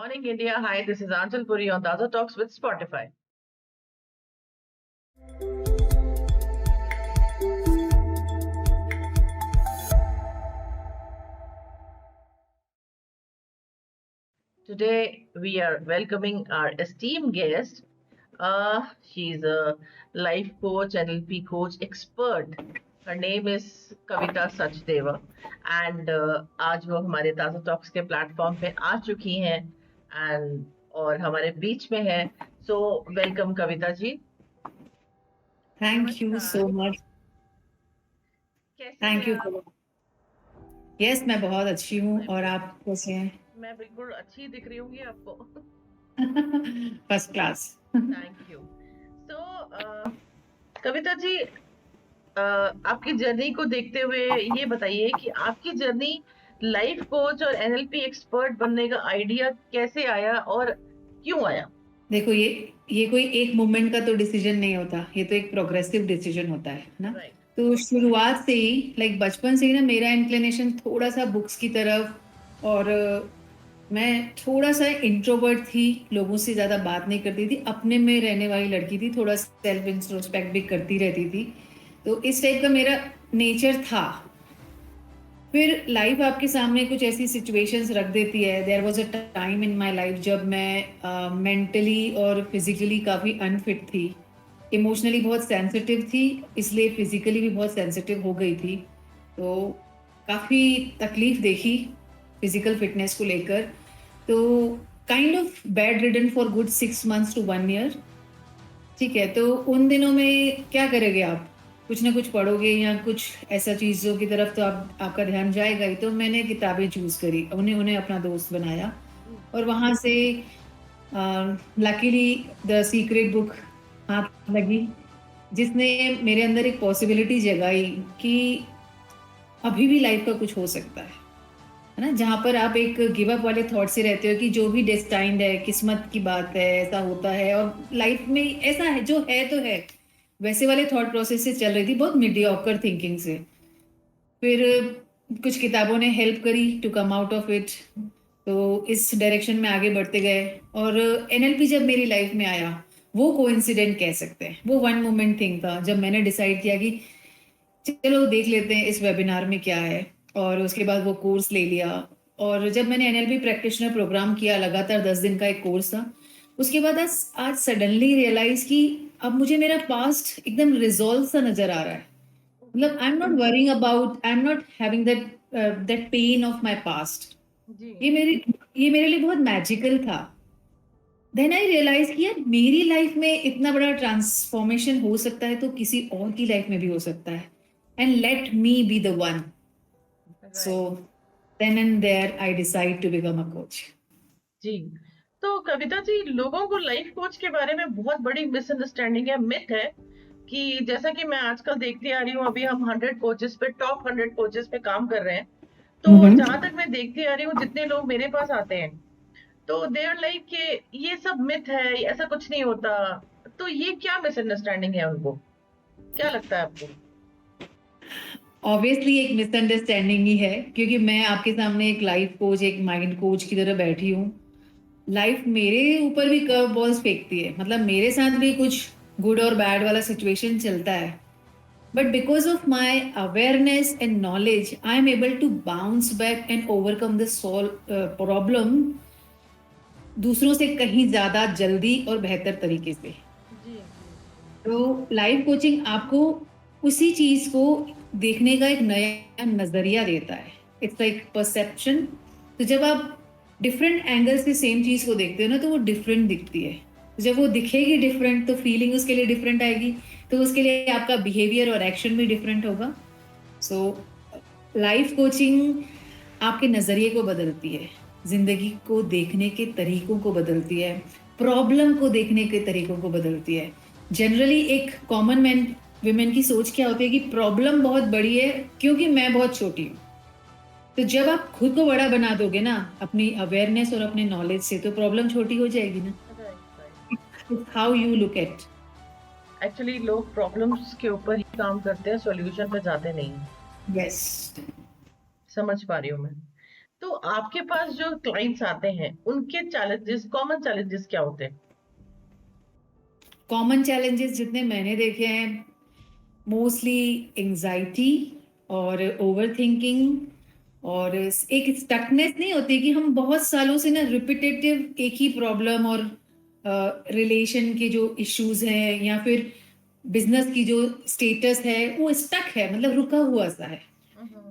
morning, India. Hi, this is Anjal Puri on Daza Talks with Spotify. Today, we are welcoming our esteemed guest. She's a life coach, NLP coach expert. Her name is Kavita Sachdeva. And आज वो हमारे ताजा talks के platform पे आ चुकी हैं and और हमारे बीच में है. So welcome Kavita ji. Thank you so नमस्कार. मच. कैसी थैंक हैं यू आप? फॉर. यस, मैं बहुत अच्छी हूँ. मैं और बिल्कुल आप कैसे हैं? मैं बिल्कुल अच्छी दिख रही होंगी आपको. First class. Thank you. So Kavita ji, आपकी जर्नी को देखते हुए ये बताइए कि आपकी जर्नी लाइफ कोच और एनएलपी एक्सपर्ट बनने का आइडिया कैसे आया और क्यों आया? देखो, ये कोई एक मोमेंट का तो डिसीजन नहीं होता. ये तो एक प्रोग्रेसिव डिसीजन होता है ना. राइट. तो शुरुआत से ही बचपन से ही ना मेरा इंक्लिनेशन थोड़ा सा बुक्स की तरफ. और मैं थोड़ा सा इंट्रोवर्ट थी. लोगों से ज्यादा बात नहीं करती थी. अपने में रहने वाली लड़की थी. थोड़ा सेल्फ इंट्रोस्पेक्ट भी करती रहती थी. तो इस टाइप का मेरा नेचर था. फिर लाइफ आपके सामने कुछ ऐसी सिचुएशंस रख देती है. There was a time in my life जब मैं मेंटली और फिजिकली काफ़ी अनफिट थी. इमोशनली बहुत सेंसिटिव थी. इसलिए फिजिकली भी बहुत सेंसिटिव हो गई थी. तो काफ़ी तकलीफ देखी फिजिकल फिटनेस को लेकर. तो kind of bed ridden for good 6 months to 1 year. ठीक है. तो उन दिनों में क्या करेंगे आप? कुछ ना कुछ पढ़ोगे या कुछ ऐसा चीज़ों की तरफ तो आपका ध्यान जाएगा ही. तो मैंने किताबें चूज़ करी. उन्हें उन्हें अपना दोस्त बनाया. और वहाँ से लकीली द सीक्रेट बुक हाथ लगी, जिसने मेरे अंदर एक पॉसिबिलिटी जगाई कि अभी भी लाइफ का कुछ हो सकता है ना. जहाँ पर आप एक गिव अप वाले थॉट से रहते हो कि जो भी डेस्टाइंड है, किस्मत की बात है, ऐसा होता है और लाइफ में ऐसा है, जो है तो है. वैसे वाले थॉट प्रोसेस से चल रही थी, बहुत मीडियोकर थिंकिंग से. फिर कुछ किताबों ने हेल्प करी to come out of it. तो इस डायरेक्शन में आगे बढ़ते गए. और एनएलपी जब मेरी लाइफ में आया, वो कोइंसिडेंट कह सकते हैं. वो वन मोमेंट थिंग था जब मैंने डिसाइड किया कि चलो देख लेते हैं इस वेबिनार में क्या है. और उसके बाद वो कोर्स ले लिया. और जब मैंने एनएलपी प्रैक्टिशनर प्रोग्राम किया, लगातार 10 दिन का एक कोर्स था. उसके बाद आज सडनली रियलाइज कि अब मुझे मेरा पास्ट एकदम रिजॉल्व सा नजर आ रहा है. मतलब I am not having that pain of my past. जी. ये मेरे लिए बहुत मैजिकल था. देन आई रियलाइज कि यार मेरी लाइफ में इतना बड़ा ट्रांसफॉर्मेशन हो सकता है, तो किसी और की लाइफ में भी हो सकता है. And let me be the one. So right. Then and there I decide to become a coach. जी. तो कविता जी, लोगों को लाइफ कोच के बारे में बहुत बड़ी मिसअंडरस्टैंडिंग है, मिथ है कि जैसा कि मैं आजकल देखती आ रही हूँ, अभी हम 100 कोचेस पे, टॉप 100 कोचेस पे काम कर रहे हैं. तो जहां तक मैं देखती आ रही हूँ, जितने लोग मेरे पास आते हैं, तो दे आर लाइक कि ये सब मिथ है, ऐसा कुछ नहीं होता. तो ये क्या मिसअंडरस्टैंडिंग है उनको? क्या लगता है आपको? ऑब्वियसली एक मिसअंडरस्टैंडिंग ही है, क्योंकि मैं आपके सामने एक लाइफ कोच, एक माइंड कोच की तरह बैठी हूँ. लाइफ मेरे ऊपर भी कर्व बॉल्स फेंकती है. मतलब मेरे साथ भी कुछ गुड और बैड वाला सिचुएशन चलता है. But because of my awareness and knowledge, I am able to bounce back and overcome the problem दूसरों से कहीं ज्यादा जल्दी और बेहतर तरीके से. जी. जी. तो लाइफ कोचिंग आपको उसी चीज को देखने का एक नया नजरिया देता है. It's like perception. तो जब आप डिफरेंट एंगल से सेम चीज को देखते हो ना, तो वो डिफरेंट दिखती है. जब वो दिखेगी डिफरेंट, तो फीलिंग उसके लिए डिफरेंट आएगी. तो उसके लिए आपका बिहेवियर और एक्शन भी डिफरेंट होगा. सो लाइफ कोचिंग आपके नजरिए को बदलती है, जिंदगी को देखने के तरीकों को बदलती है, प्रॉब्लम को देखने के तरीकों को बदलती है. जनरली एक कॉमन मैन विमेन की सोच क्या होती है कि प्रॉब्लम बहुत बड़ी है क्योंकि मैं बहुत छोटी हूँ. तो जब आप खुद को बड़ा बना दोगे ना अपनी अवेयरनेस और अपने नॉलेज से, तो प्रॉब्लम छोटी हो जाएगी ना. Right. Right. How you look at. Actually लोग प्रॉब्लम्स के ऊपर ही काम करते हैं, सॉल्यूशन पे जाते नहीं हैं. यस. समझ पा रही हूँ मैं. तो आपके पास जो क्लाइंट्स आते हैं उनके चैलेंजेस, कॉमन चैलेंजेस क्या होते हैं? कॉमन चैलेंजेस जितने मैंने देखे हैं, मोस्टली एंजाइटी और ओवर थिंकिंग, और एक स्टकनेस नहीं होती कि हम बहुत सालों से ना रिपीटेटिव एक ही प्रॉब्लम और रिलेशन के जो इश्यूज हैं या फिर बिजनेस की जो स्टेटस है वो स्टक है, मतलब रुका हुआ सा है।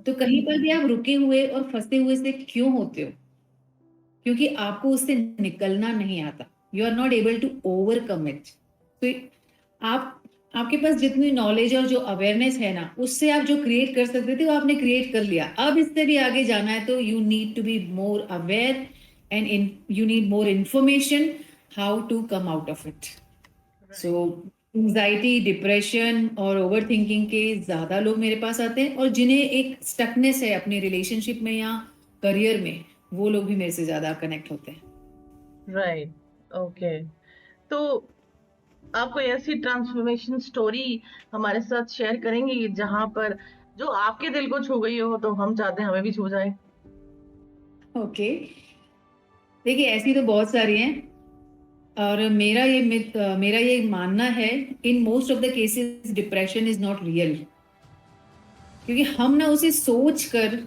तो कहीं पर भी आप रुके हुए और फंसे हुए से क्यों होते हो? क्योंकि आपको उससे निकलना नहीं आता। You are not able to overcome it. तो आप, आपके पास जितनी नॉलेज और जो अवेयरनेस है ना, उससे आप जो क्रिएट कर सकते थे वो आपने क्रिएट कर लिया। अब इससे भी आगे जाना है तो you need to be more aware and you need more information how to come out of it. So anxiety, depression और ओवर थिंकिंग के ज्यादा लोग मेरे पास आते हैं, और जिन्हें एक स्टकनेस है अपनी रिलेशनशिप में या करियर में, वो लोग भी मेरे से ज्यादा कनेक्ट होते हैं। Right, okay. तो आप कोई ऐसी ट्रांसफॉर्मेशन स्टोरी हमारे साथ शेयर करेंगे जहां पर जो आपके दिल को छू गई हो, तो हम चाहते हैं हमें भी छू जाए। ओके, देखिए ऐसी तो बहुत सारी हैं, और मेरा ये मानना है, in most of the cases depression is not real, क्योंकि हम ना उसे सोच कर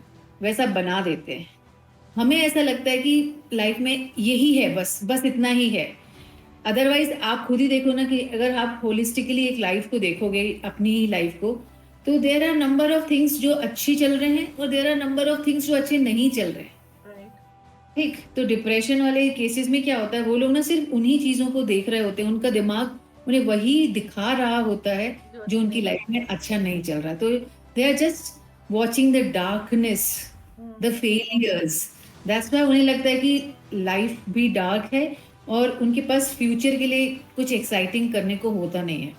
वैसा बना देते हैं। हमें ऐसा लगता है कि लाइफ में यही है, बस बस इतना ही है। अदरवाइज आप खुद ही देखो ना कि अगर आप होलिस्टिकली एक लाइफ को देखोगे, अपनी ही लाइफ को, तो there are number of things जो अच्छी चल रहे हैं और there are number of things जो अच्छे नहीं चल रहे हैं। राइट। ठीक, तो डिप्रेशन वाले केसेस में क्या होता है, वो लोग ना सिर्फ उन्हीं चीजों को देख रहे होते हैं, उनका दिमाग उन्हें वही दिखा रहा होता है जो जो अच्छी उनकी नहीं। लाइफ में अच्छा नहीं चल रहा। तो they are just watching the darkness, the failures. That's why उन्हें लगता है कि लाइफ भी डार्क है और उनके पास फ्यूचर के लिए कुछ एक्साइटिंग करने को होता नहीं है।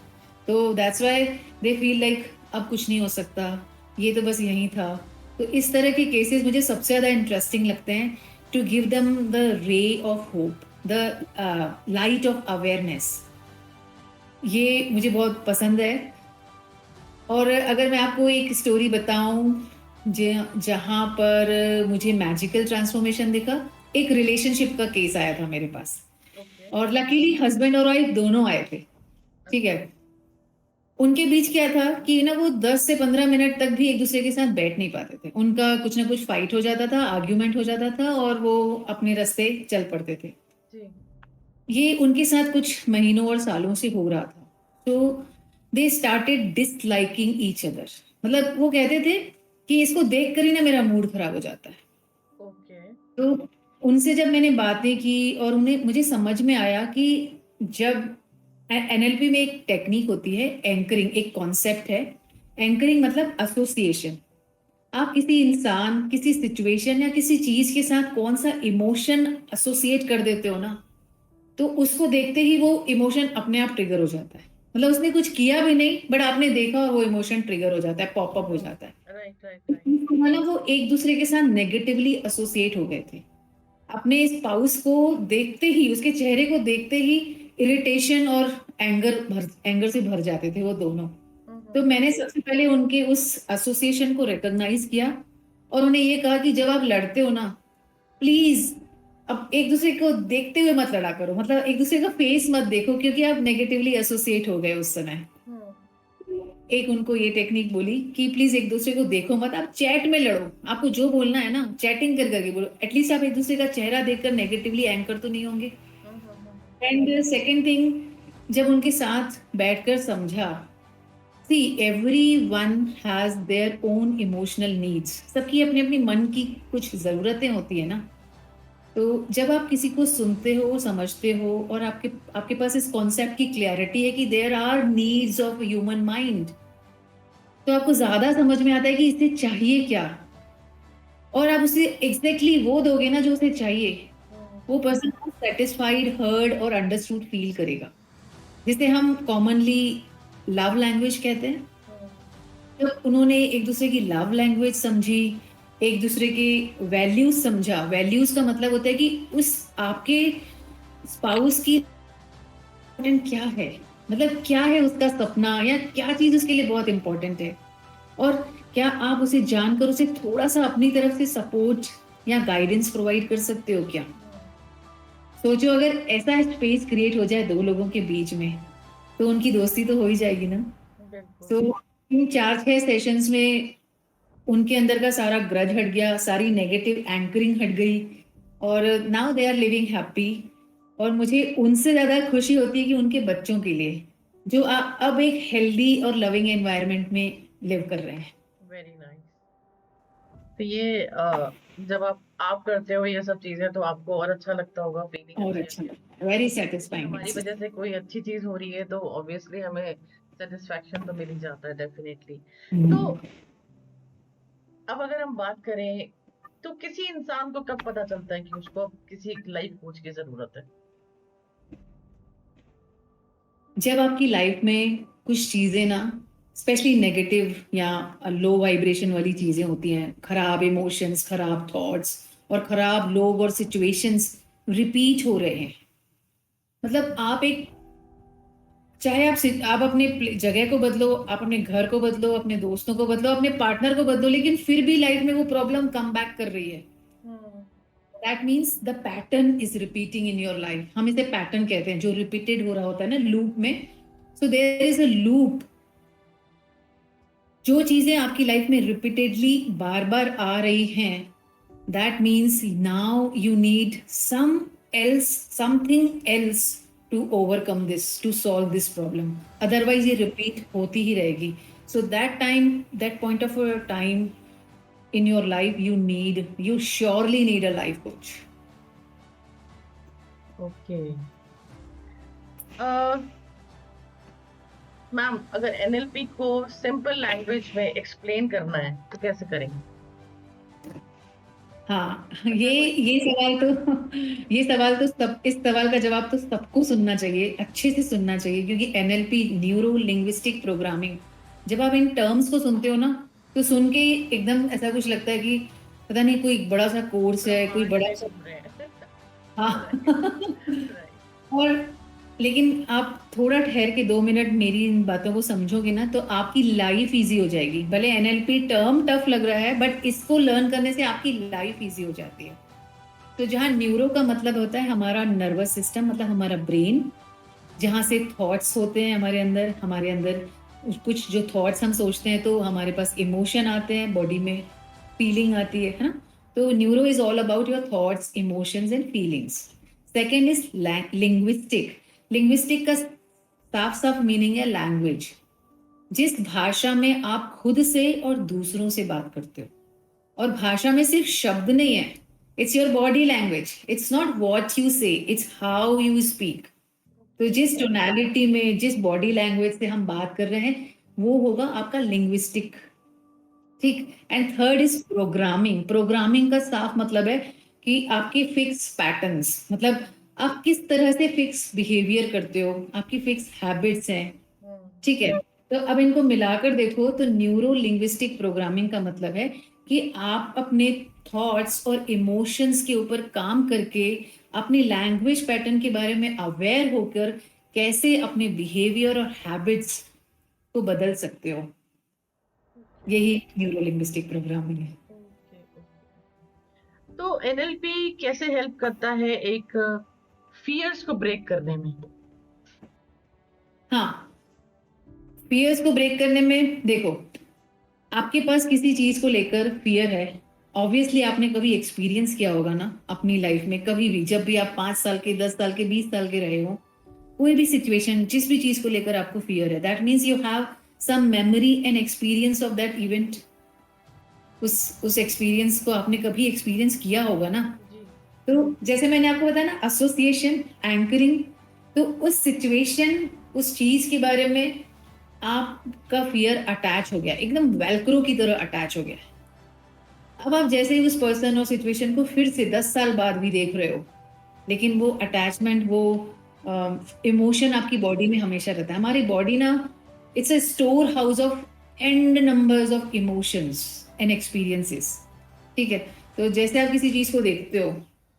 तो that's why they feel like अब कुछ नहीं हो सकता, ये तो बस यही था। तो इस तरह के केसेस मुझे सबसे ज्यादा इंटरेस्टिंग लगते हैं, to give them the ray of hope, the light of awareness. ये मुझे बहुत पसंद है। और अगर मैं आपको एक स्टोरी बताऊं जहां पर मुझे मैजिकल ट्रांसफॉर्मेशन दिखा, एक रिलेशनशिप का केस आया था मेरे पास, ओके। और लकीली हस्बैंड और वाइफ दोनों आए थे। ठीक है, उनके बीच क्या था कि ना वो 10 से 15 मिनट तक भी एक दूसरे के साथ बैठ नहीं पाते थे। उनका कुछ ना कुछ फाइट हो जाता था, आर्ग्यूमेंट हो जाता था, और वो अपने रास्ते चल पड़ते थे। जी। ये उनके साथ कुछ महीनों और सालों से हो रहा था। तो they started disliking each other. मतलब वो कहते थे कि इसको देख कर ही ना मेरा मूड खराब हो जाता है। ओके। तो उनसे जब मैंने बातें की और उन्हें मुझे समझ में आया कि जब एनएलपी में एक टेक्निक होती है एंकरिंग, एक कॉन्सेप्ट है एंकरिंग, मतलब एसोसिएशन। आप किसी इंसान, किसी सिचुएशन या किसी चीज के साथ कौन सा इमोशन एसोसिएट कर देते हो ना, तो उसको देखते ही वो इमोशन अपने आप ट्रिगर हो जाता है। मतलब उसने कुछ किया भी नहीं, बट आपने देखा और वो इमोशन ट्रिगर हो जाता है, पॉपअप हो जाता है। Right, right, right. ना वो एक दूसरे के साथ नेगेटिवली एसोसिएट हो गए थे। अपने स्पाउस को देखते ही, उसके चेहरे को देखते ही इरिटेशन और एंगर से भर जाते थे वो दोनों। तो मैंने सबसे पहले उनके उस एसोसिएशन को रिकॉग्नाइज किया और उन्हें ये कहा कि जब आप लड़ते हो ना, प्लीज अब एक दूसरे को देखते हुए मत लड़ा करो, मतलब एक दूसरे का फेस मत देखो, क्योंकि आप नेगेटिवली एसोसिएट हो गए उस समय। एक उनको ये टेक्निक बोली कि प्लीज एक दूसरे को देखो मत, आप चैट में लड़ो, आपको जो बोलना है ना चैटिंग कर करके बोलो, एटलीस्ट आप एक दूसरे का चेहरा देखकर नेगेटिवली एंकर तो नहीं होंगे। एंड सेकेंड थिंग, जब उनके साथ बैठकर समझा, see every one has their own emotional needs. सबकी अपनी अपनी मन की कुछ जरूरतें होती है ना। तो जब आप किसी को सुनते हो, समझते हो, और आपके आपके पास इस कॉन्सेप्ट की क्लैरिटी है कि there are needs of human mind, तो आपको ज्यादा समझ में आता है कि इसे चाहिए क्या, और आप उसे एग्जैक्टली वो दोगे ना जो उसे चाहिए, वो पर्सन को सेटिस्फाइड, हर्ड और अंडरस्टूड फील करेगा, जिसे हम कॉमनली लव लैंग्वेज कहते हैं। तो उन्होंने एक दूसरे की लव लैंग्वेज समझी, एक दूसरे के वैल्यूज समझा। वैल्यूज का मतलब होता है कि उस आपके स्पाउस की इम्पोर्टेंट क्या है, मतलब क्या है उसका सपना, या क्या चीज उसके लिए बहुत इंपॉर्टेंट है, और क्या आप उसे जानकर उसे थोड़ा सा अपनी तरफ से सपोर्ट या गाइडेंस प्रोवाइड कर सकते हो क्या? सोचो अगर ऐसा स्पेस क्रिएट हो जाए दो लोगों के बीच में, तो उनकी दोस्ती तो हो ही जाएगी ना। बिल्कुल। तो इन 4-6 सेशंस में उनके अंदर का सारा ग्रज हट गया, सारी नेगेटिव एंकरिंग हट गई, और now they are living happy. और मुझे उनसे ज्यादा खुशी होती है कि उनके बच्चों के लिए, जो अब एक हेल्दी और लविंग एनवायरनमेंट में लिव कर रहे हैं। Very nice. तो ये जब आप करते हो ये सब चीजें तो आपको और अच्छा लगता होगा, फीलिंग और अच्छी अच्छा आती है लगता है, वेरी कि सेटिस्फाइंग। हमारी वजह से कोई अच्छी चीज हो रही है, तो ऑब्वियसली हमें सेटिस्फैक्शन तो मिल ही जाता है डेफिनेटली। तो अब अगर हम बात करें, तो किसी इंसान को कब पता चलता है कि उसको अब किसी लाइफ कोच की जरूरत है? जब आपकी लाइफ में कुछ चीजें ना, स्पेशली नेगेटिव या लो वाइब्रेशन वाली चीजें होती हैं, खराब इमोशंस, खराब थॉट्स और खराब लोग और सिचुएशंस रिपीट हो रहे हैं, मतलब आप एक, चाहे आप अपने जगह को बदलो, आप अपने घर को बदलो, अपने दोस्तों को बदलो, अपने पार्टनर को बदलो, लेकिन फिर भी लाइफ में वो प्रॉब्लम कम बैक कर रही है, hmm. That means the pattern is repeating in your life. हम इसे पैटर्न कहते हैं, जो रिपीटेड हो रहा होता है ना लूप में। So there is a loop. जो चीजें आपकी लाइफ में रिपीटेडली बार बार आ रही हैं, that means now you need something else to overcome this, to solve this problem. Otherwise ये रिपीट होती ही रहेगी। So that time, that point of time in your life, you surely need a life coach. Okay. Ma'am, अगर NLP को simple language में explain करना है तो कैसे करेंगे? हाँ, ये सवाल तो इस सवाल का जवाब तो सबको सुनना चाहिए, अच्छे से सुनना चाहिए, क्योंकि एनएलपी, न्यूरो लिंग्विस्टिक प्रोग्रामिंग, जब आप इन टर्म्स को सुनते हो ना, तो सुन के एकदम ऐसा कुछ लगता है कि पता नहीं कोई बड़ा सा कोर्स है, कोई ब्रह्मांड बड़ा में सा। घूम रहे हैं। हाँ। राइट। राइट। और लेकिन आप थोड़ा ठहर के 2 मिनट मेरी इन बातों को समझोगे ना, तो आपकी लाइफ इजी हो जाएगी। भले एनएलपी टर्म टफ लग रहा है, बट इसको लर्न करने से आपकी लाइफ इजी हो जाती है। तो जहाँ न्यूरो का मतलब होता है हमारा नर्वस सिस्टम, मतलब हमारा ब्रेन, जहाँ से थॉट्स होते हैं हमारे अंदर कुछ जो थॉट्स हम सोचते हैं, तो हमारे पास इमोशन आते हैं, बॉडी में फीलिंग आती है ना। तो neuro is all about your thoughts, emotions and feelings. Second is linguistic. Linguistic का साफ साफ मीनिंग है लैंग्वेज, जिस भाषा में आप खुद से और दूसरों से बात करते हो। और भाषा में सिर्फ शब्द नहीं है, it's your body language, it's not what you से, इट्स हाउ यू स्पीक। तो जिस टोनालिटी में, जिस बॉडी लैंग्वेज से हम बात कर रहे हैं, वो होगा आपका लिंग्विस्टिक। ठीक। And third is programming. Programming का साफ मतलब है कि आपके फिक्स पैटर्न्स, मतलब आप किस तरह से फिक्स बिहेवियर करते हो, आपकी फिक्स हैबिट्स हैं। ठीक है। तो अब इनको मिलाकर देखो, तो न्यूरो लिंग्विस्टिक प्रोग्रामिंग का मतलब है कि आप अपने थॉट्स और इमोशंस के ऊपर काम करके अपनी लैंग्वेज पैटर्न के बारे में अवेयर होकर कैसे अपने बिहेवियर और हैबिट्स को बदल सकते हो। यही न्यूरो लिंग्विस्टिक प्रोग्रामिंग है। ओके। तो एनएलपी कैसे हेल्प करता है एक फियर्स को ब्रेक करने में? हाँ, फियर्स को ब्रेक करने में देखो, आपके पास किसी चीज को लेकर फियर है, ऑब्वियसली आपने कभी एक्सपीरियंस किया होगा ना अपनी लाइफ में, कभी भी, जब भी आप 5 साल के, 10 साल के, 20 साल के रहे हो, कोई भी सिचुएशन, जिस भी चीज को लेकर आपको फियर है, that means you have some memory and experience of that event. उस एक्सपीरियंस को आपने कभी एक्सपीरियंस किया होगा ना। जी। तो जैसे मैंने आपको बताया ना, एसोसिएशन, एंकरिंग, तो उस सिचुएशन, उस चीज के बारे में आपका फियर अटैच हो गया, एकदम वेलक्रो की तरह अटैच हो गया। अब आप जैसे ही उस पर्सन और सिचुएशन को फिर से 10 साल बाद भी देख रहे हो, लेकिन वो अटैचमेंट, वो इमोशन आपकी बॉडी में हमेशा रहता है। हमारी बॉडी ना, it's a store house of and numbers of emotions and experiences. ठीक है। तो जैसे आप किसी चीज को देखते हो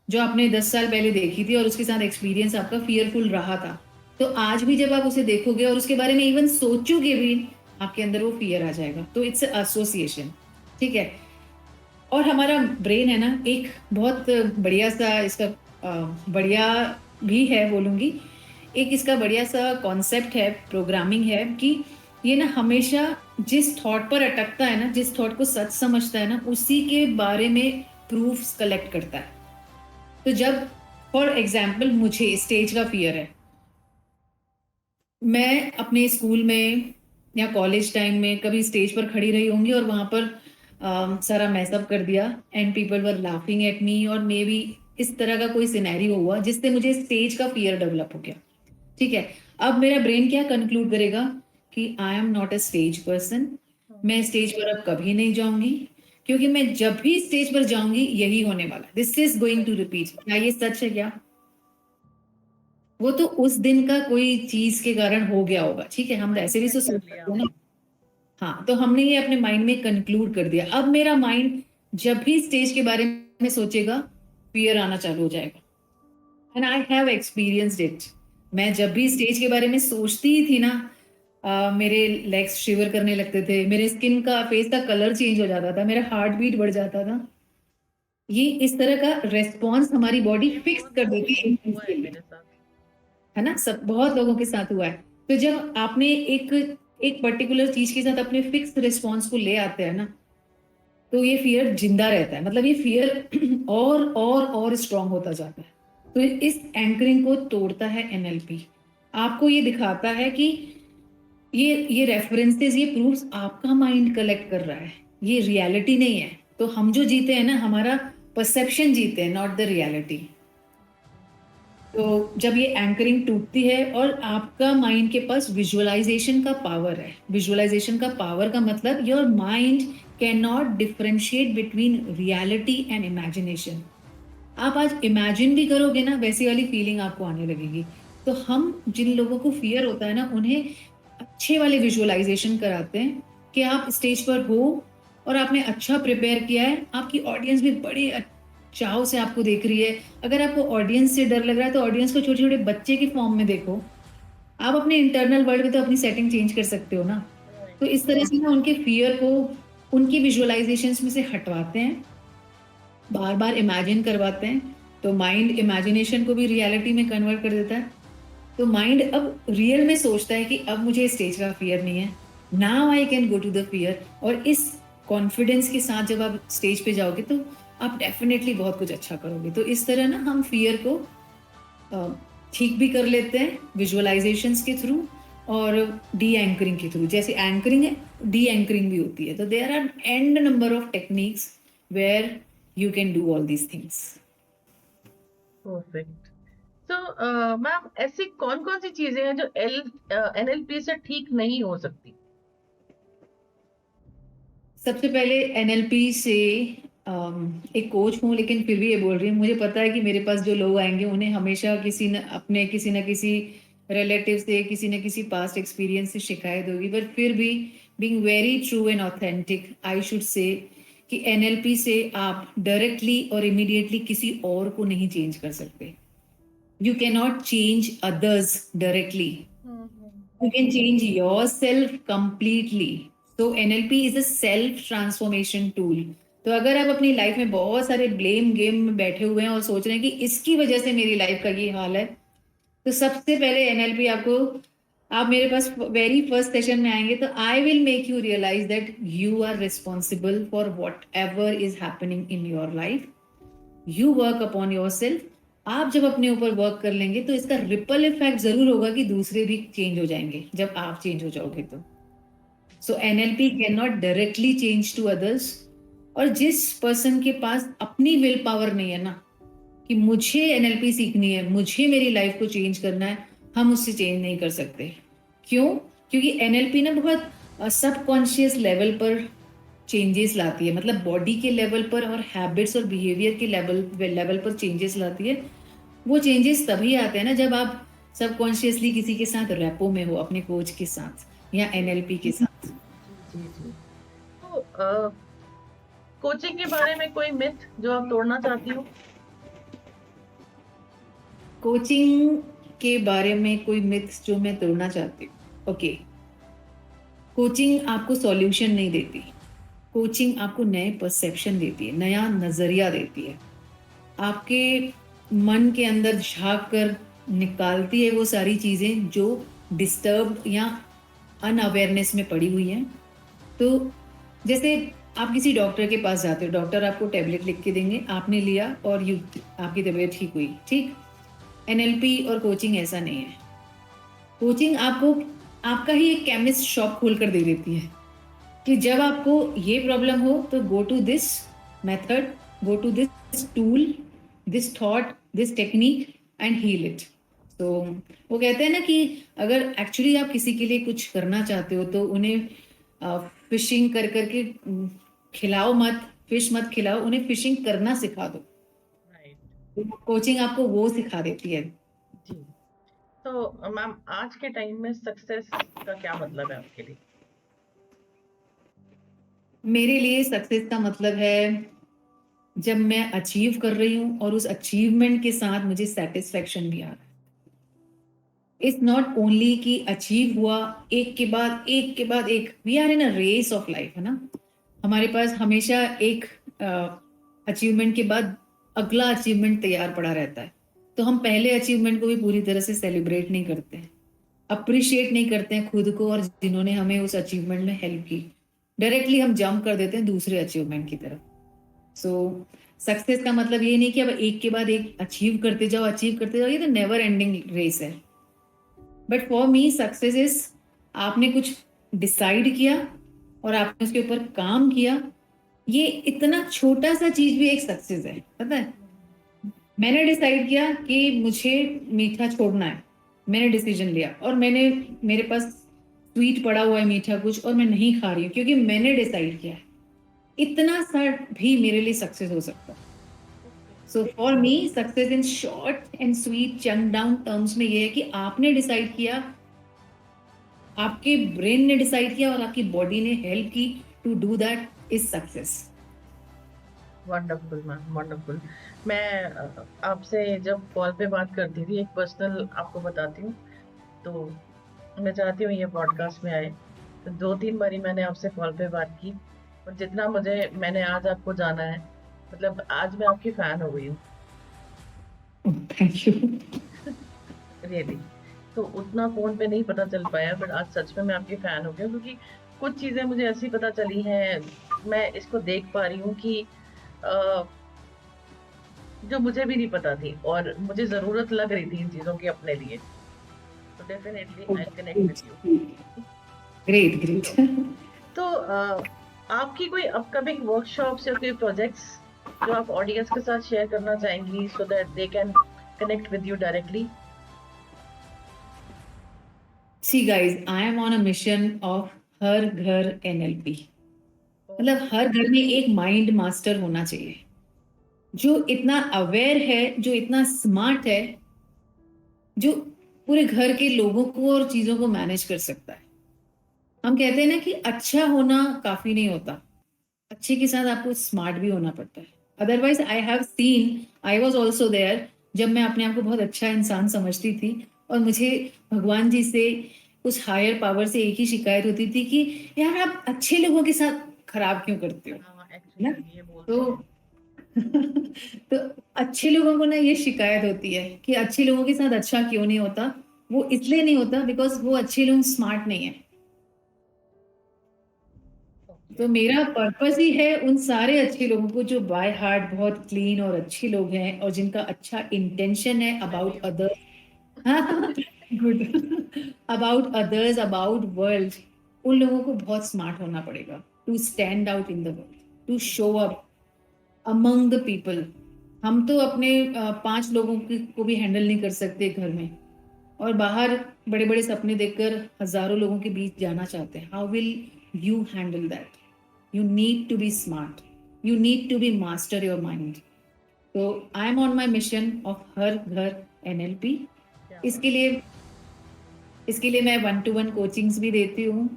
जो आपने 10 साल पहले देखी थी, और उसके साथ एक्सपीरियंस आपका फियरफुल रहा था, तो आज भी जब आप उसे देखोगे और उसके बारे में इवन सोचोगे भी, आपके अंदर वो फियर आ जाएगा। तो इट्स एसोसिएशन। ठीक है। और हमारा ब्रेन है ना, एक बहुत बढ़िया सा इसका बढ़िया भी है बोलूँगी, एक इसका बढ़िया सा कॉन्सेप्ट है, प्रोग्रामिंग है कि ये ना हमेशा जिस थॉट पर अटकता है ना, जिस थॉट को सच समझता है ना, उसी के बारे में प्रूफ्स कलेक्ट करता है। तो जब फॉर एग्जाम्पल मुझे स्टेज का फियर है, मैं अपने स्कूल में या कॉलेज टाइम में कभी स्टेज पर खड़ी रही होंगी और वहां पर सारा मैसअप कर दिया and people were laughing at me, और मे बी इस तरह का कोई सिनेरियो हुआ जिससे मुझे स्टेज का फियर डेवलप हो गया। ठीक है, अब मेरा ब्रेन क्या कंक्लूड करेगा कि I am not a stage person, मैं स्टेज पर अब कभी नहीं जाऊंगी, क्योंकि मैं जब भी स्टेज पर जाऊंगी यही होने वाला, this is going to repeat. क्या ये सच है क्या? वो तो उस दिन का कोई चीज के कारण हो गया होगा, ठीक है, हम ऐसे भी तो सोच सकते हैं ना। हाँ, तो हमने ये अपने माइंड में कंक्लूड कर दिया। अब मेरा माइंड जब भी स्टेज के बारे में सोचेगा, फियर आना चालू हो जाएगा। And I have experienced it. मैं जब भी स्टेज के बारे में सोचती ही थी ना, मेरे लेग्स शिवर करने लगते थे, मेरे स्किन का, फेस का कलर चेंज हो जाता था, मेरा हार्ट बीट बढ़ जाता था। ये इस तरह का रेस्पॉन्स हमारी बॉडी ये फिक्स बहुत कर बार देती है इन चीज हुआ के है लिए, मेरे साथ। है ना, सब बहुत लोगों के साथ हुआ है। तो जब आपने एक एक पर्टिकुलर चीज के साथ अपने फिक्स रिस्पॉन्स को ले आते हैं ना, तो ये फियर जिंदा रहता है, मतलब ये फियर और स्ट्रांग होता जाता है। तो इस एंकरिंग को तोड़ता है एनएलपी। आपको ये दिखाता है कि ये रेफरेंसेस, ये प्रूफ्स आपका माइंड कलेक्ट कर रहा है, ये रियलिटी नहीं है। तो हम जो जीते हैं ना, हमारा परसेप्शन जीते हैं, नॉट द रियलिटी। तो जब ये एंकरिंग टूटती है और आपका माइंड के पास विजुअलाइजेशन का पावर है, विजुअलाइजेशन का पावर का मतलब your mind can not differentiate between reality and imagination. आप आज इमेजिन भी करोगे ना, वैसी वाली फीलिंग आपको आने लगेगी। तो हम जिन लोगों को फियर होता है ना, उन्हें अच्छे वाले विजुअलाइजेशन कराते हैं कि आप स्टेज पर हो और आपने अच्छा प्रिपेयर किया है, आपकी ऑडियंस भी बड़े चाव से आपको देख रही है। अगर आपको ऑडियंस से डर लग रहा है तो ऑडियंस को छोटे छोटे बच्चे के फॉर्म में देखो। आप अपने इंटरनल वर्ल्ड में तो अपनी सेटिंग चेंज कर सकते हो ना। तो इस तरह से ना उनके फियर को उनकी विजुअलाइजेशंस में से हटवाते हैं, बार बार इमेजिन करवाते हैं। तो माइंड इमेजिनेशन को भी रियलिटी में कन्वर्ट कर देता है। तो माइंड अब रियल में सोचता है कि अब मुझे स्टेज का फियर नहीं है, now I can go to the fear. और इस कॉन्फिडेंस के साथ जब आप स्टेज पे जाओगे तो आप डेफिनेटली बहुत कुछ अच्छा करोगे। तो इस तरह ना हम फियर को ठीक भी कर लेते हैं विजुअलाइजेशंस के थ्रू और डी एंकरिंग के थ्रू। जैसे एंकरिंग है, डी एंकरिंग भी होती है। तो there are n number of techniques where you can do all these things. Perfect. तो मैम, ऐसी कौन कौन सी चीजें हैं जो एनएलपी से ठीक नहीं हो सकती? सबसे पहले एनएलपी से एक कोच हूँ, लेकिन फिर भी ये बोल रही हूँ, मुझे पता है कि मेरे पास जो लोग आएंगे उन्हें हमेशा किसी न किसी रिलेटिव से, किसी न किसी पास्ट एक्सपीरियंस से शिकायत होगी। बट फिर भी being very true and authentic, I should say कि एनएलपी से आप डायरेक्टली और इमीडिएटली किसी और को नहीं चेंज कर सकते। You can not change others directly, you can change yourself completely. So NLP is a self transformation tool. तो अगर आप अपनी लाइफ में बहुत सारे ब्लेम गेम में बैठे हुए हैं और सोच रहे हैं कि इसकी वजह से मेरी लाइफ का ये हाल है, तो सबसे पहले एनएलपी आपको, आप मेरे पास वेरी फर्स्ट सेशन में आएंगे तो I will make you realise that you are responsible for whatever is happening in your life. You work upon yourself. आप जब अपने ऊपर वर्क कर लेंगे तो इसका रिपल इफेक्ट जरूर होगा कि दूसरे भी चेंज हो जाएंगे जब आप चेंज हो जाओगे। तो so NLP can not directly change to others. और जिस पर्सन के पास अपनी विल पावर नहीं है ना कि मुझे एनएलपी सीखनी है, मुझे मेरी लाइफ को चेंज करना है, हम उससे चेंज नहीं कर सकते। क्यों? क्योंकि एनएलपी ना बहुत सबकॉन्शियस लेवल पर चेंजेस लाती है, मतलब बॉडी के लेवल पर और हैबिट्स और बिहेवियर के लेवल पर चेंजेस लाती है। वो चेंजेस तभी आते हैं ना जब आप सबकॉन्शियसली किसी के साथ रेपो में हो, अपने कोच के साथ या एनएलपी के साथ। जी जी जी। तो कोचिंग के बारे में कोई मिथ जो आप तोड़ना चाहती हो? कोचिंग के बारे में कोई मिथ्स जो मैं तोड़ना चाहती हूँ? ओके, कोचिंग आपको सॉल्यूशन नहीं देती, कोचिंग आपको नए परसेप्शन देती है, नया नजरिया देती है, आपके मन के अंदर झांक कर निकालती है वो सारी चीजें जो डिस्टर्ब या अनअवेयरनेस में पड़ी हुई हैं। तो जैसे आप किसी डॉक्टर के पास जाते हो, डॉक्टर आपको टेबलेट लिख के देंगे, आपने लिया और आपकी तबीयत ठीक हुई, ठीक। एनएलपी और कोचिंग ऐसा नहीं है। कोचिंग आपको आपका ही एक केमिस्ट शॉप खोल कर दे देती है कि जब आपको ये प्रॉब्लम हो तो go to this method, go to this tool, this thought, this technique and heal it. तो वो कहते हैं ना कि अगर एक्चुअली आप किसी के लिए कुछ करना चाहते हो तो उन्हें फिशिंग कर करके खिलाओ मत, फिश मत खिलाओ, उन्हें फिशिंग करना सिखा दो। राइट। कोचिंग आपको वो सिखा देती है। जी। तो मैम आज के टाइम में सक्सेस का क्या मतलब है आपके लिए? मेरे लिए सक्सेस का मतलब है जब मैं अचीव कर रही हूँ और उस अचीवमेंट के साथ मुझे सेटिस्फेक्शन भी आ रहा है। इट्स नॉट ओनली कि अचीव हुआ एक के बाद एक के बाद एक, we are in a race of life, है ना। हमारे पास हमेशा एक अचीवमेंट के बाद अगला अचीवमेंट तैयार पड़ा रहता है। तो हम पहले अचीवमेंट को भी पूरी तरह से सेलिब्रेट नहीं करते हैं, अप्रिशिएट नहीं करते हैं खुद को और जिन्होंने हमें उस अचीवमेंट में हेल्प की। डायरेक्टली हम जंप कर देते हैं दूसरे अचीवमेंट की तरफ। सो सक्सेस का मतलब ये नहीं कि अब एक के बाद एक अचीव करते जाओ, अचीव करते जाओ, ये तो नेवर एंडिंग रेस है। But for me success is, आपने कुछ डिसाइड किया और आपने उसके ऊपर काम किया। ये इतना छोटा सा चीज भी एक सक्सेस है, पता है। मैंने डिसाइड किया कि मुझे मीठा छोड़ना है, मैंने डिसीजन लिया और मेरे पास स्वीट पड़ा हुआ है मीठा कुछ और मैं नहीं खा रही हूँ क्योंकि मैंने डिसाइड किया है। इतना सा भी मेरे लिए सक्सेस हो सकता है। So for me success in short and sweet chunk down terms में ये है कि आपने डिसाइड किया, आपके ब्रेन ने डिसाइड किया और आपकी बॉडी ने हेल्प की to do that, is success. Wonderful ma'am, wonderful. मैं आपसे जब कॉल पे बात करती थी, एक पर्सनल आपको बताती हूँ, तो मैं चाहती हूँ ये पॉडकास्ट में आए। तो 2-3 बारी मैंने आपसे कॉल पे बात की और जितना मैंने आज आपको जाना है, मतलब आज मैं आपकी फैन हो गई हूँ। Thank you. रियली। तो उतना फोन पे नहीं पता चल पाया, बट आज सच में मैं आपकी फैन हो गई हूँ, क्योंकि कुछ चीजें मुझे ऐसी पता चली हैं, मैं इसको देख पा रही हूँ कि अ, जो मुझे भी नहीं पता थी और मुझे जरूरत लग रही थी इन चीजों की अपने लिए। तो definitely I connect with you. Great great. तो आपकी कोई अपकमिंग वर्कशॉप्स या कोई प्रोजेक्ट्स जो आप ऑडियंस के साथ शेयर करना चाहेंगी, so that they can connect with you directly? See guys, I am on a mission of her घर एनएलपी। मतलब हर घर में एक माइंड मास्टर होना चाहिए जो इतना अवेयर है, जो इतना स्मार्ट है, जो पूरे घर के लोगों को और चीजों को मैनेज कर सकता है। हम कहते हैं ना कि अच्छा होना काफी नहीं होता, अच्छे के साथ आपको स्मार्ट भी होना पड़ता है। Otherwise I have seen, I was also there, जब मैं अपने आप को बहुत अच्छा इंसान समझती थी और मुझे भगवान जी से, उस हायर पावर से एक ही शिकायत होती थी कि यार आप अच्छे लोगों के साथ खराब क्यों करते हो, हाँ, है ना। एक्चुअली ये बोलते तो हैं। तो अच्छे लोगों को ना ये शिकायत होती है कि अच्छे लोगों के साथ अच्छा क्यों नहीं होता। वो इसलिए नहीं होता बिकॉज वो अच्छे लोग स्मार्ट नहीं है। ओके। तो मेरा पर्पस ही है उन सारे अच्छे लोगों को जो बाय हार्ट बहुत क्लीन और अच्छे लोग हैं और जिनका अच्छा इंटेंशन है मैं भी अबाउट हूँ। Others, good, about others, about world. उन लोगों को बहुत स्मार्ट होना पड़ेगा to stand out in the world, to show up among the people. हम तो अपने 5 लोगों को भी हैंडल नहीं कर सकते घर में, और बाहर बड़े बड़े सपने देखकर हजारों लोगों के बीच जाना चाहते हैं। How will you handle that? You need to be smart. You need to be master your mind. So I am on my mission of हर घर NLP। क्या इसके बात। लिए इसके लिए मैं 1-to-1 कोचिंग्स भी देती हूँ।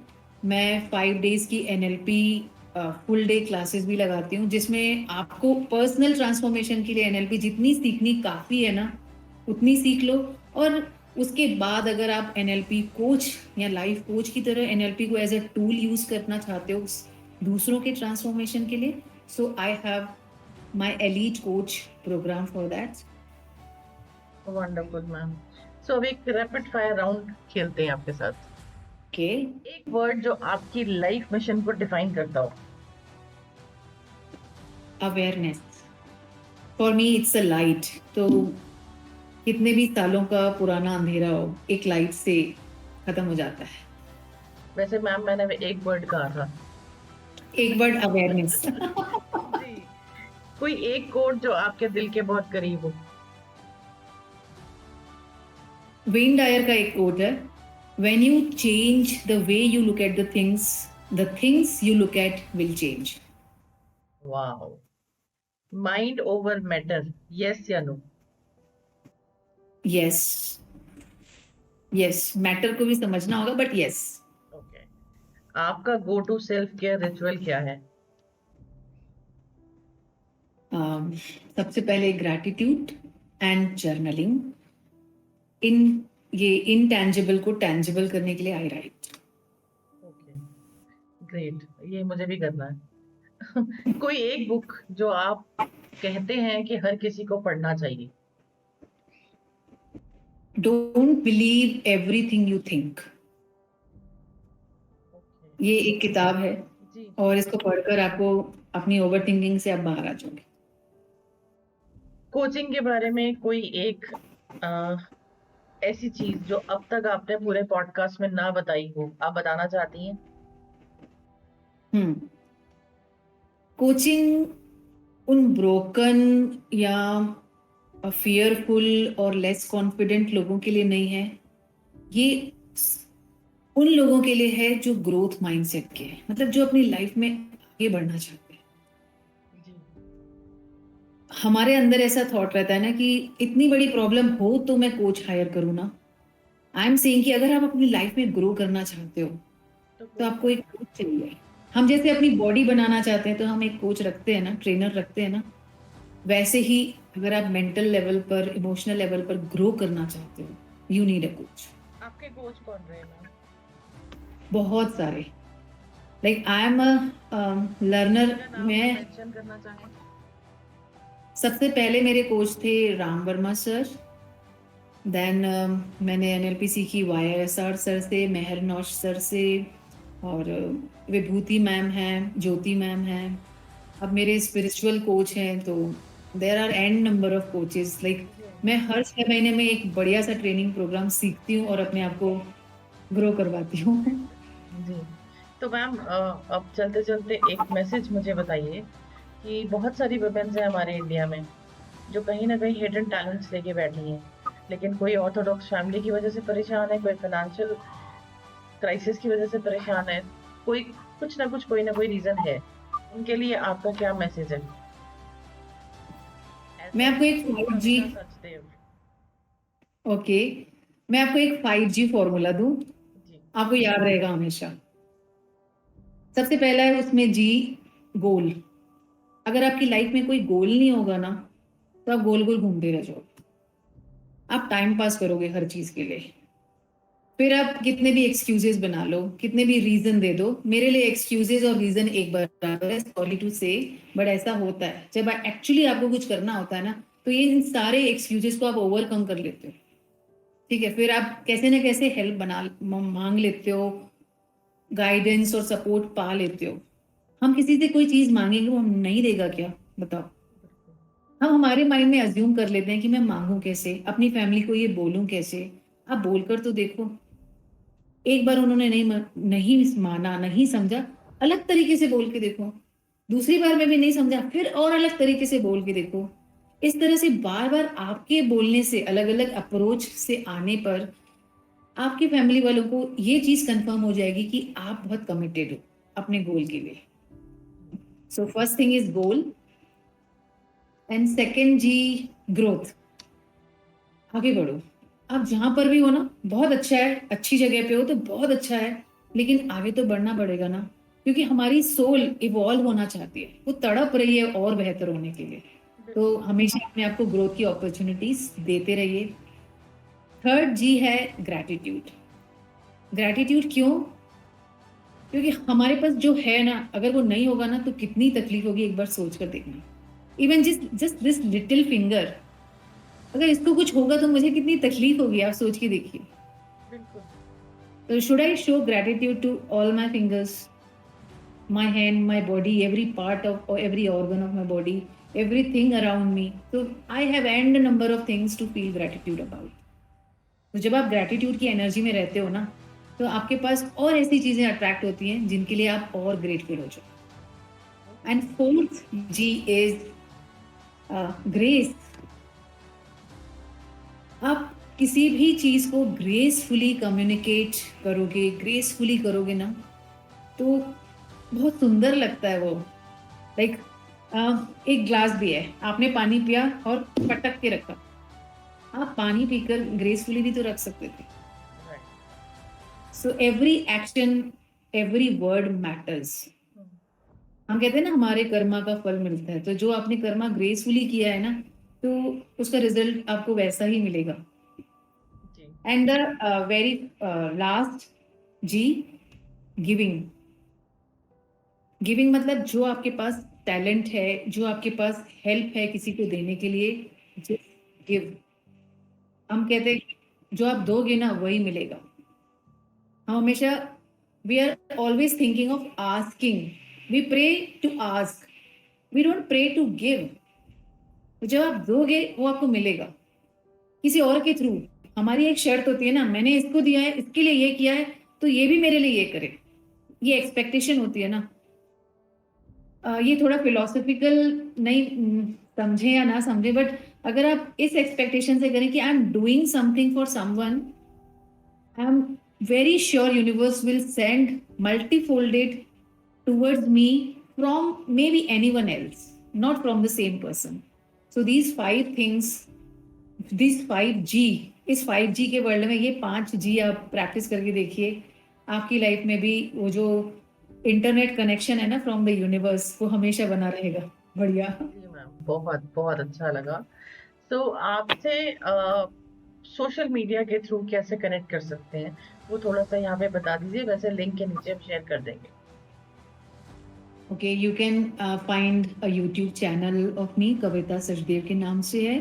मैं 5 डेज की NLP फुल डे क्लासेस भी लगाती हूँ, जिसमें आपको पर्सनल ट्रांसफॉर्मेशन के लिए NLP जितनी सीखनी काफ़ी है ना, उतनी सीख लो। और उसके बाद अगर आप NLP कोच या लाइफ कोच की तरह NLP को एज अ टूल यूज करना चाहते हो दूसरों के ट्रांसफॉर्मेशन के लिए. So I have my elite coach programme for that. Wonderful ma'am. So अब एक रैपिड फायर राउंड खेलते हैं आपके साथ. ओके. एक वर्ड जो आपकी लाइफ मिशन को डिफाइन करता हो. Awareness. For me it's a light. तो कितने भी सालों का पुराना अंधेरा हो, एक लाइट से खत्म हो जाता है. वैसे मैम मैंने एक वर्ड कहा था. एक वर्ड अवेयरनेस. जी. कोई एक कोट जो आपके दिल के बहुत करीब हो. वेन डायर का एक कोट है, when you change the way you look at the things you look at will change. Wow. Mind over matter, yes या नो. Yes. Yes, मैटर को भी समझना होगा, बट yes. ओके. आपका go to self care ritual क्या है. सबसे पहले ग्रैटिट्यूड एंड जर्नलिंग. ये इनटैंजिबल को टैंजिबल करने के लिए आई राइट. ओके. ग्रेट. ये मुझे भी करना है. कोई एक बुक जो आप कहते हैं कि हर किसी को पढ़ना चाहिए. Don't believe everything you think. ये एक किताब है जी. और इसको पढ़कर आपको अपनी ओवर थिंकिंग से आप बाहर आ जाओगे. कोचिंग के बारे में कोई एक ऐसी चीज जो अब तक आपने पूरे पॉडकास्ट में ना बताई हो, आप बताना चाहती हैं. कोचिंग उन ब्रोकन या फियरफुल और लेस कॉन्फिडेंट लोगों के लिए नहीं है. ये उन लोगों के लिए है जो ग्रोथ माइंडसेट के हैं, मतलब जो अपनी लाइफ में आगे बढ़ना चाहते हैं. जी. हमारे अंदर ऐसा थॉट रहता है ना कि इतनी बड़ी प्रॉब्लम हो तो मैं कोच हायर करूँ ना. आई एम सेइंग कि अगर आप अपनी लाइफ में ग्रो करना चाहते हो तो आपको एक कोच चाहिए. हम जैसे अपनी बॉडी बनाना चाहते हैं तो हम एक कोच रखते हैं ना, ट्रेनर रखते हैं ना. वैसे ही अगर आप मेंटल लेवल पर, इमोशनल लेवल पर ग्रो करना चाहते हो, यू नीड अ कोच. आपके कोच कौन रहे मैम. बहुत सारे. Like I am a learner. मैं मेंशन करना चाहें. सबसे पहले मेरे कोच थे राम वर्मा सर. देन मैंने एनएलपी सीखी YSR सर से, मेहर नौश सर से, और विभूति मैम हैं, ज्योति मैम हैं. अब मेरे स्पिरिचुअल कोच हैं. तो there are n number of coaches. Like मैं हर 6 महीने में एक बढ़िया सा ट्रेनिंग प्रोग्राम सीखती हूँ और अपने आप को ग्रो करवाती हूँ. जी. तो मैम अब चलते चलते एक मैसेज मुझे बताइए कि बहुत सारी वुमेन्स हैं हमारे इंडिया में जो कहीं ना कहीं हिडन टैलेंट्स लेके बैठी हैं, लेकिन कोई ऑर्थोडॉक्स फैमिली की वजह से परेशान है, कोई फाइनेंशियल क्राइसिस की वजह से परेशान है, कोई कोई ना कोई रीजन है. उनके लिए आपका क्या मैसेज है. मैं आपको एक 5G सचदेव. ओके, मैं आपको एक 5G फॉर्मूला दूं, जी. आपको याद रहेगा हमेशा. सबसे पहला है उसमें जी, गोल. अगर आपकी लाइफ में कोई गोल नहीं होगा ना तो आप गोल गोल घूमते रह जाओगे. आप टाइम पास करोगे हर चीज के लिए. फिर आप कितने भी एक्सक्यूजेस बना लो, कितने भी रीजन दे दो. मेरे लिए एक्सक्यूजेस और रीजन एक बराबर है, सॉरी टू से, बट ऐसा होता है जब एक्चुअली आपको कुछ करना होता है ना, तो ये इन सारे एक्सक्यूजेस को आप ओवरकम कर लेते हो. ठीक है, फिर आप कैसे ना कैसे हेल्प मांग लेते हो, गाइडेंस और सपोर्ट पा लेते हो. हम किसी से कोई चीज मांगेंगे वो हम नहीं देगा क्या, बताओ. हम हमारे माइंड में अज्यूम कर लेते हैं कि मैं मांगू कैसे, अपनी फैमिली को ये बोलूं कैसे. आप बोलकर तो देखो. एक बार उन्होंने नहीं माना, नहीं समझा, अलग तरीके से बोल के देखो. दूसरी बार में भी नहीं समझा, फिर और अलग तरीके से बोल के देखो. इस तरह से बार बार आपके बोलने से, अलग अलग अप्रोच से आने पर आपकी फैमिली वालों को ये चीज कंफर्म हो जाएगी कि आप बहुत कमिटेड हो अपने गोल के लिए. So first thing is goal and second G, growth. आगे बढ़ो. आप जहां पर भी हो ना, बहुत अच्छा है, अच्छी जगह पे हो तो बहुत अच्छा है, लेकिन आगे तो बढ़ना पड़ेगा ना, क्योंकि हमारी सोल इवॉल्व होना चाहती है, वो तड़प रही है और बेहतर होने के लिए. तो हमेशा अपने आप को ग्रोथ की अपॉर्चुनिटीज देते रहिए. थर्ड जी है ग्रैटिट्यूड. ग्रैटिट्यूड क्यों? क्योंकि हमारे पास जो है ना, अगर वो नहीं होगा ना तो कितनी तकलीफ होगी, एक बार सोच कर देखना। Even just this little finger, अगर इसको कुछ होगा तो मुझे कितनी तकलीफ होगी, आप सोच के देखिए। बिल्कुल। तो should I show gratitude to all my fingers, my hand, my body, every part of or every organ of my body, everything around me. So I have n number of things to feel gratitude about. तो जब आप gratitude की energy में रहते हो ना, तो आपके पास और ऐसी चीजें अट्रैक्ट होती हैं जिनके लिए आप और ग्रेटफुल हो जाओ। And fourth G is grace. आप किसी भी चीज को ग्रेसफुली कम्युनिकेट करोगे, ग्रेसफुली करोगे ना, तो बहुत सुंदर लगता है वो। लाइक एक ग्लास भी है, आपने पानी पिया और पटक के रखा, आप पानी पीकर ग्रेसफुली भी तो रख सकते थे। So every action, every word matters. हम कहते हैं ना हमारे कर्मा का फल मिलता है, तो जो आपने कर्मा ग्रेसफुली किया है ना, तो उसका रिजल्ट आपको वैसा ही मिलेगा। And the very last G, giving. Giving मतलब जो आपके पास टैलेंट है, जो आपके पास हेल्प है किसी को देने के लिए, जस्ट गिव। हम कहते हैं जो आप दोगे ना वही मिलेगा। हम हमेशा, we are always thinking of asking, we pray to ask, we don't pray to give. जब आप दोगे वो आपको मिलेगा किसी और के थ्रू। हमारी एक शर्त होती है ना, मैंने इसको दिया है, इसके लिए ये किया है, तो ये भी मेरे लिए ये करे, ये एक्सपेक्टेशन होती है ना। ये थोड़ा फिलोसॉफिकल नहीं समझे या ना समझे, बट अगर आप इस एक्सपेक्टेशन से करें कि I am doing something for someone, I am very sure universe will send multifolded towards me from maybe anyone else, not from the same person. So these 5 things, this 5G, इस 5G के world में ये 5G आप practice करके देखिए, आपकी life में भी वो जो इंटरनेट कनेक्शन है ना फ्रॉम द यूनिवर्स, वो हमेशा बना रहेगा। बढ़िया। जी मैम, बहुत बहुत अच्छा लगा। तो आपसे सोशल मीडिया के थ्रू कैसे कनेक्ट कर सकते हैं, वो थोड़ा सा यहाँ पे बता दीजिए। वैसे लिंक के नीचे हम शेयर कर देंगे। Okay, you can find a YouTube channel of me, Kavita Sachdev के नाम से है।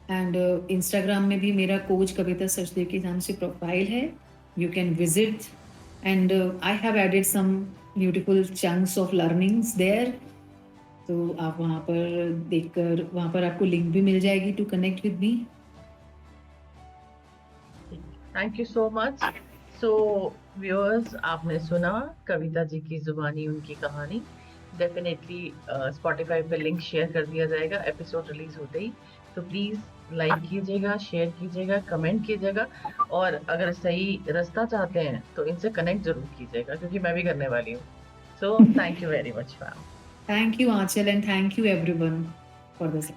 एंड इंस्टाग्राम में भी मेरा कोच कविता सचदेव के नाम से प्रोफाइल है, you can visit. And I have added some beautiful chunks of learnings there, तो आप वहाँ पर देखकर, वहाँ पर आपको लिंक भी मिल जाएगी to connect with me. Thank you so much. So viewers, आपने सुना कविता जी की जुबानी उनकी कहानी। डेफिनेटली स्पॉटिफाई पे लिंक शेयर कर दिया जाएगा एपिसोड रिलीज होते ही। तो प्लीज लाइक कीजिएगा, शेयर कीजिएगा, कमेंट कीजिएगा, और अगर सही रास्ता चाहते हैं तो इनसे कनेक्ट जरूर कीजिएगा, क्योंकि मैं भी करने वाली हूँ। So thank you very much ma'am. Thank you, Aanchal, and thank you everyone for this.